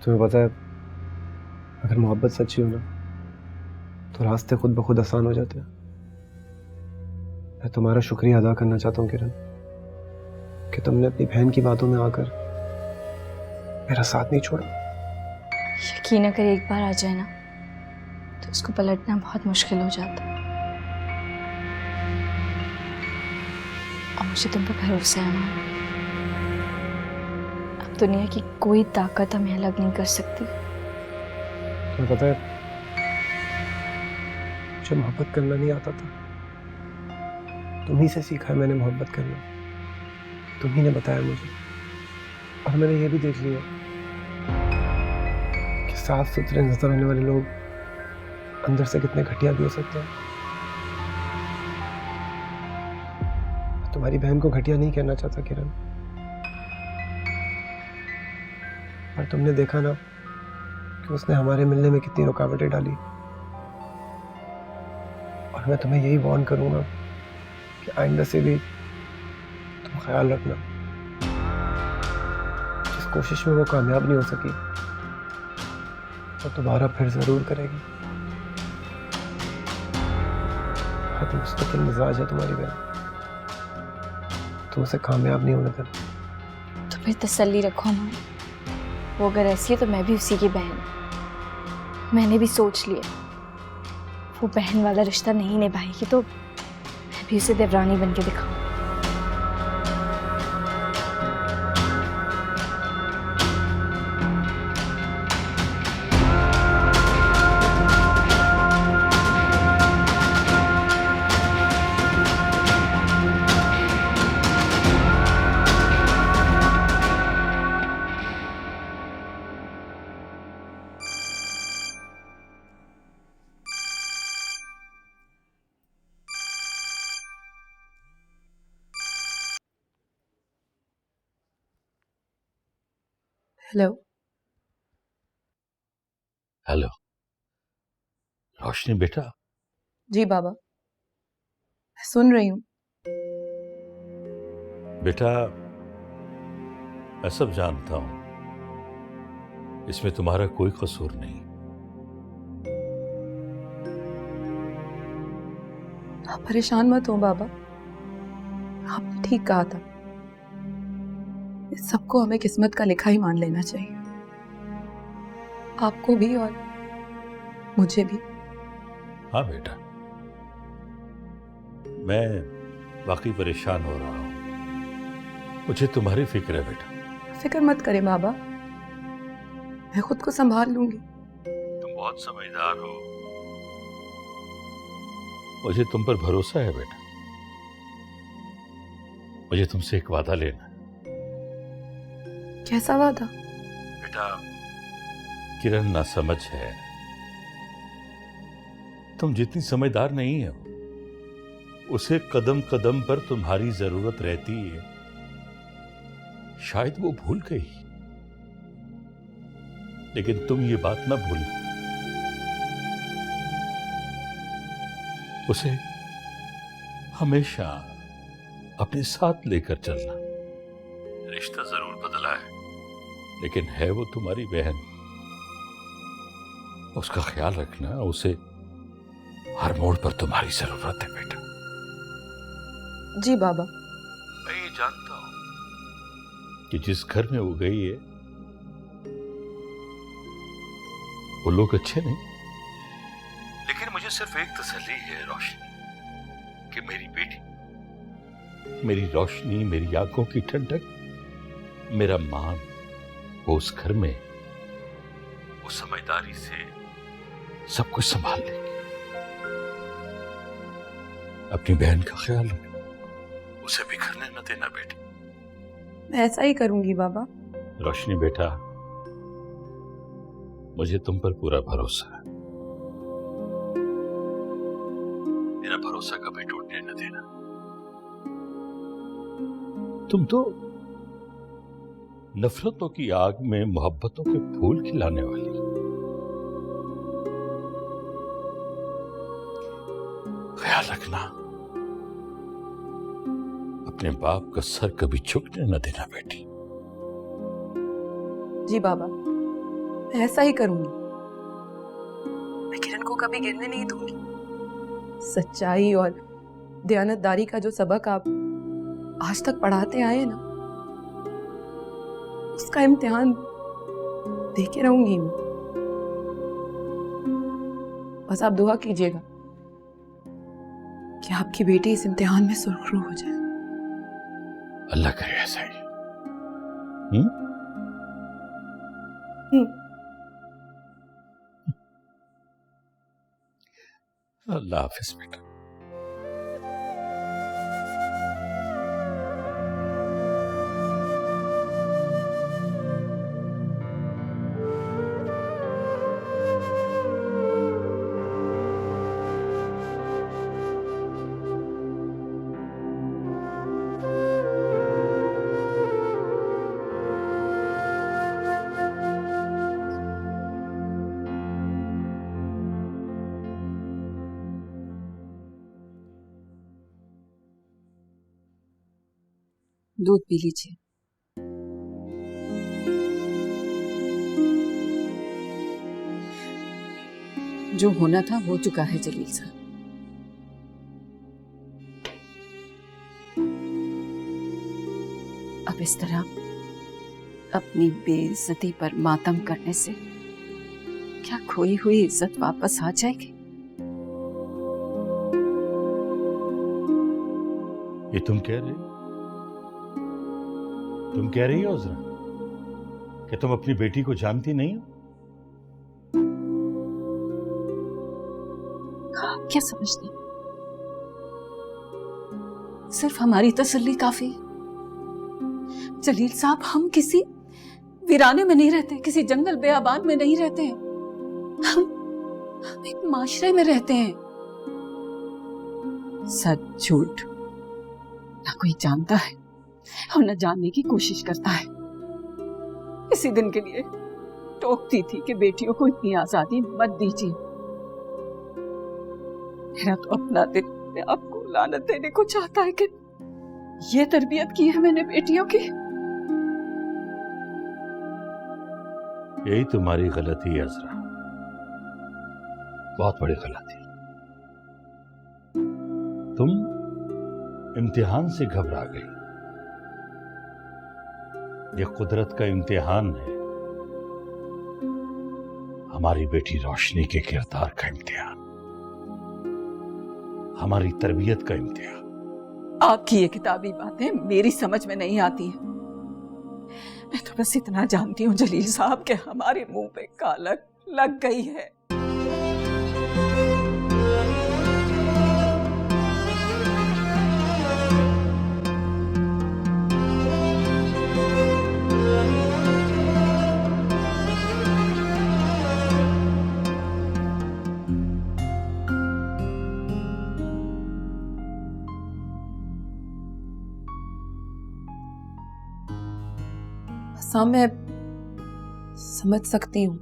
तुम्हें पता है, अगर मोहब्बत सच्ची हो ना तो रास्ते खुद ब खुद आसान हो जाते हैं। मैं तुम्हारा शुक्रिया अदा करना चाहता हूँ किरण, कि तुमने अपनी बहन की बातों में आकर मेरा साथ नहीं छोड़ा। यकीन अगर एक बार आ जाए ना तो उसको पलटना बहुत मुश्किल हो जाता है। और मुझे तुम पर भरोसा है माँ। अब दुनिया की कोई ताकत हमें अलग नहीं कर सकती। तुम्हें पता है, मुझे मोहब्बत करना नहीं आता था। तुम्ही से सीखा है मैंने मोहब्बत करना। तुम्ही ने बताया मुझे, और मैंने ये भी देख लिया कि साफ सुथरे नजर आने वाले लोग अंदर से कितने घटिया भी हो सकते हैं। तुम्हारी बहन को घटिया नहीं कहना चाहता किरण, पर तुमने देखा ना कि उसने हमारे मिलने में कितनी रुकावटें डाली। और मैं तुम्हें यही वार्न करूंगा कि आइंदा से भी तुम ख्याल रखना। जिस कोशिश में वो कामयाब नहीं हो सकी वो दोबारा फिर जरूर करेगी। बहुत मुस्तकिल मिजाज है तुम्हारी बहन, तुम उसे कामयाब नहीं होने देना। तो फिर तसल्ली रखो माँ, वो अगर ऐसी है तो मैं भी उसी की बहन हूँ। मैंने भी सोच लिया, वो बहन वाला रिश्ता नहीं निभाएगी तो मैं भी उसे देवरानी बन के दिखाऊंगी। हेलो। हेलो रोशनी बेटा। जी बाबा, मैं सुन रही हूँ। बेटा मैं सब जानता हूं, इसमें तुम्हारा कोई कसूर नहीं। आप परेशान मत हो बाबा, आपने ठीक कहा था। इस सबको हमें किस्मत का लिखा ही मान लेना चाहिए, आपको भी और मुझे भी। हाँ बेटा, मैं वाकई परेशान हो रहा हूं, मुझे तुम्हारी फिक्र है बेटा। फिक्र मत करें बाबा, मैं खुद को संभाल लूंगी। तुम बहुत समझदार हो, मुझे तुम पर भरोसा है बेटा। मुझे तुमसे एक वादा लेना है। कैसा वादा? बेटा किरण नासमझ है, तुम जितनी समझदार नहीं हो उसे कदम कदम पर तुम्हारी जरूरत रहती है। शायद वो भूल गई, लेकिन तुम ये बात ना भूलना, उसे हमेशा अपने साथ लेकर चलना। रिश्ता जरूर बदला है, लेकिन है वो तुम्हारी बहन। उसका ख्याल रखना, उसे हर मोड़ पर तुम्हारी जरूरत है बेटा। जी बाबा। मैं ये जानता हूं कि जिस घर में वो गई है वो लोग अच्छे नहीं, लेकिन मुझे सिर्फ एक तसल्ली है रोशनी, कि मेरी बेटी, मेरी रोशनी, मेरी आंखों की ठंडक, मेरा मान, वो उस घर में वो समझदारी से सब कुछ संभाल लेगी। अपनी बहन का ख्याल रखना, उसे बिखरने न देना बेटी। मैं ऐसा ही करूंगी बाबा। रोशनी बेटा, मुझे तुम पर पूरा भरोसा है। मेरा भरोसा कभी टूटने न देना। तुम तो नफरतों की आग में मोहब्बतों के फूल खिलाने वाली। ख्याल रखना, अपने बाप का सर कभी झुकने न देना बेटी। जी बाबा। मैं ऐसा ही करूंगी। मैं किरण को कभी गिरने नहीं दूंगी। सच्चाई और दयानतदारी का जो सबक आप आज तक पढ़ाते आए हैं ना, उसका इम्तिहान दे के रहूंगी मैं। बस आप दुआ कीजिएगा कि आपकी बेटी इस इम्तिहान में सुरखरू हो जाए। अल्लाह करे ऐसा ही। अल्लाह हाफिज बेटा। दूध पी लीजिए। जो होना था हो चुका है जलील साहब। अब इस तरह अपनी बेइज्जती पर मातम करने से क्या खोई हुई इज्जत वापस आ जाएगी? ये तुम कह रही हो? तुम कह रही हो उज़रा कि तुम अपनी बेटी को जानती नहीं हो? क्या समझते? सिर्फ हमारी तसल्ली काफी है। जलील साहब, हम किसी वीराने में नहीं रहते, किसी जंगल बेआबान में नहीं रहते हैं। हम एक माशरे में रहते हैं। सच झूठ ना कोई जानता है और न जानने की कोशिश करता है। इसी दिन के लिए टोकती थी कि बेटियों को इतनी आजादी मत दीजिए। मेरा तो अपना दिल अपने आप को लानत देने को चाहता है कि ये तरबियत की है मैंने बेटियों की। यही तुम्हारी गलती है अज़रा, बहुत बड़ी गलती। तुम इम्तिहान से घबरा गई। ये कुदरत का इम्तिहान है, हमारी बेटी रोशनी के किरदार का इम्तिहान, हमारी तरबियत का इम्तिहान। आपकी ये किताबी बातें मेरी समझ में नहीं आती हैं। मैं तो बस इतना जानती हूँ जलील साहब कि हमारे मुंह पे कालक लग गई है। मैं समझ सकती हूँ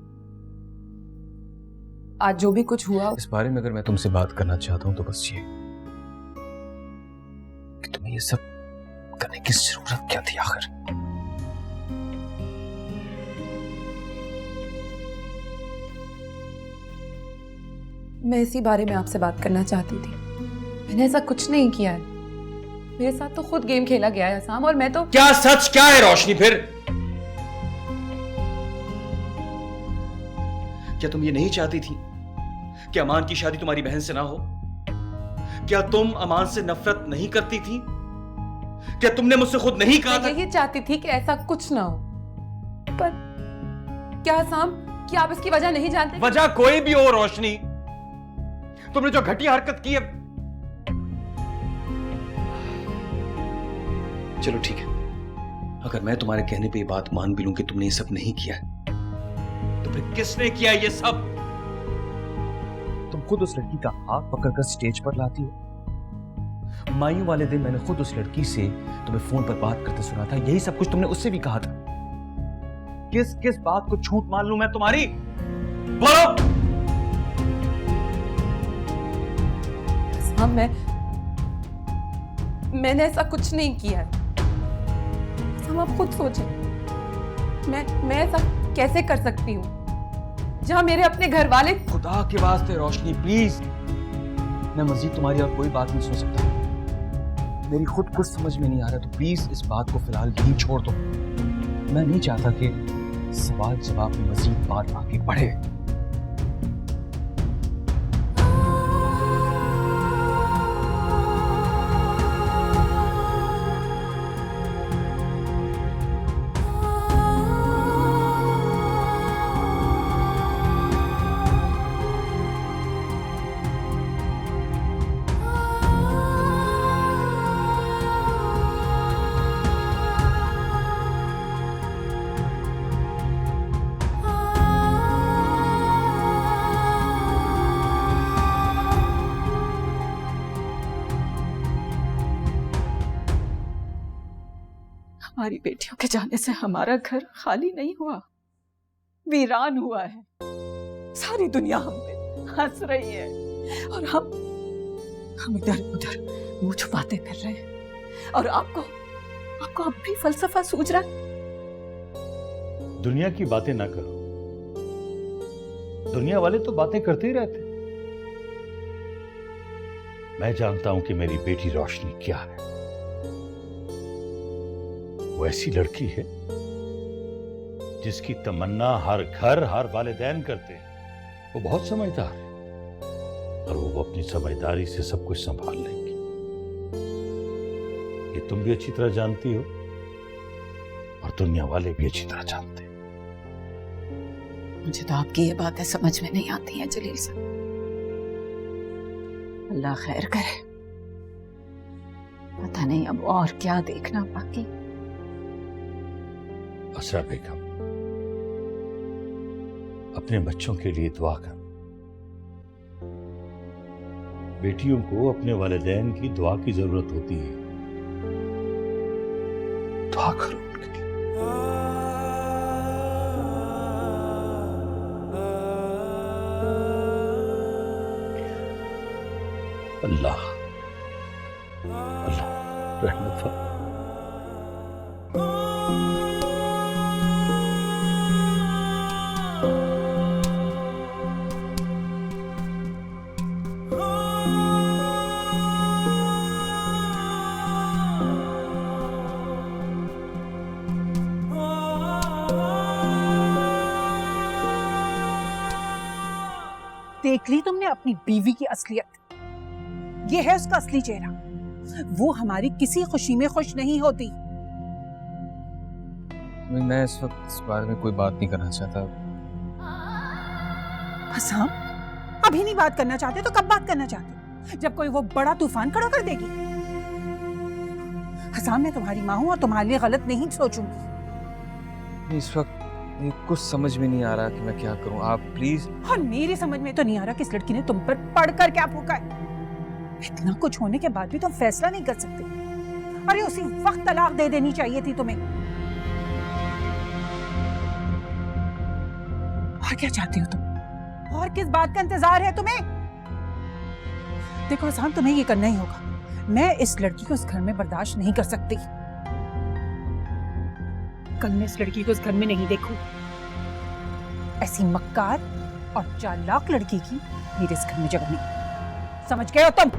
आज जो भी कुछ हुआ। इस बारे में अगर मैं तुमसे बात करना चाहता हूं तो बस ये कि तुम्हें ये सब करने की जरूरत क्या थी आखिर? मैं इसी बारे में आपसे बात करना चाहती थी। मैंने ऐसा कुछ नहीं किया है। मेरे साथ तो खुद गेम खेला गया है असाम, और मैं तो क्या सच क्या है रोशनी फिर? क्या तुम ये नहीं चाहती थी कि अमान की शादी तुम्हारी बहन से ना हो? क्या तुम अमान से नफरत नहीं करती थी? क्या तुमने मुझसे खुद नहीं कहा था? मैं यही चाहती थी कि ऐसा कुछ ना हो, पर क्या असाम, क्या आप इसकी वजह नहीं जानते? वजह कोई भी हो रोशनी, तुमने जो घटिया हरकत की है। चलो ठीक है, अगर मैं तुम्हारे कहने पे ये बात मान भी लूं कि तुमने ये सब नहीं किया, तो फिर किसने किया ये सब? तुम खुद उस लड़की का हाथ पकड़कर स्टेज पर लाती हो। मायूं वाले दिन मैंने खुद उस लड़की से तुम्हें फोन पर बात करते सुना था। यही सब कुछ तुमने उससे भी कहा था। किस किस बात को झूठ मान लूं मैं तुम्हारी? बोलो। हाँ, मैंने ऐसा कुछ नहीं किया है। हम आप खुद सोचें, मैं ऐसा कैसे कर सकती हूँ? जहां मेरे अपने घर वाले। खुदा के वास्ते रोशनी प्लीज, मैं मजीद तुम्हारी और कोई बात नहीं सुन सकता। मेरी खुद कुछ समझ में नहीं आ रहा, तो प्लीज इस बात को फिलहाल यहीं छोड़ दो। मैं नहीं चाहता कि सवाल जवाब में मजीद बात आगे बढ़े। हमारी बेटियों के जाने से हमारा घर खाली नहीं हुआ, वीरान हुआ है। सारी दुनिया हम पे हंस रही है और हम इधर उधर मुंह छुपाते फिर रहे हैं। और आपको अब भी फलसफा सूझ रहा है? दुनिया की बातें ना करो, दुनिया वाले तो बातें करते ही रहते। मैं जानता हूं कि मेरी बेटी रोशनी क्या है। वो ऐसी लड़की है जिसकी तमन्ना हर घर हर वालिदैन करते हैं। वो बहुत समझदार है और वो अपनी समझदारी से सब कुछ संभाल लेंगी। ये तुम भी अच्छी तरह जानती हो और दुनिया वाले भी अच्छी तरह जानते हैं। मुझे तो आपकी ये बातें समझ में नहीं आती हैं जलील साहब। अल्लाह खैर करे। पता नहीं अब और क्या देखना बाकी। असरा बेगम, अपने बच्चों के लिए दुआ कर। बेटियों को अपने वालिदैन की दुआ की जरूरत होती है। दुआ करो उनके लिए। अल्लाह रहमत फरमा। देख ली तुमने अपनी बीवी की असलियत। ये है उसका असली चेहरा। वो हमारी किसी खुशी में खुश नहीं होती। मैं इस वक्त इस बारे में कोई बात नहीं करना चाहता। हसाम, अभी नहीं बात करना चाहते तो कब बात करना चाहते? जब कोई वो बड़ा तूफान खड़ा कर देगी। हसाम, मैं तुम्हारी माँ हूं और तुम्हारे लिए गलत नहीं सोचूंगी। इस वक्त कुछ समझ में नहीं आ रहा कि मैं क्या करूं। आप प्लीज। और मेरी समझ में तो नहीं आ रहा कि इस लड़की ने तुम पर पढ़कर क्या फूका है। इतना कुछ होने के बाद भी तुम फैसला नहीं कर सकते। अरे उसी वक्त तलाक दे देनी चाहिए थी तुम्हें। और क्या चाहती हो तुम? और किस बात का इंतजार है तुम्हें? देखो हसाम, तुम्हें ये करना ही होगा। मैं इस लड़की को इस घर में बर्दाश्त नहीं कर सकती। कल मैं इस लड़की को इस घर में नहीं देखूं। ऐसी मक्कार और चालाक लड़की की मेरे इस घर में जगह नहीं। समझ गए हो तुम?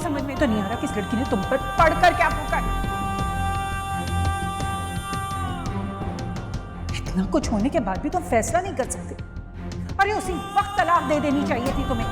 समझ में तो नहीं आ रहा कि इस लड़की ने तुम पर पढ़कर क्या फूका है। इतना कुछ होने के बाद भी तुम फैसला नहीं कर सकते। अरे उसी वक्त तलाक दे देनी चाहिए थी तुम्हें।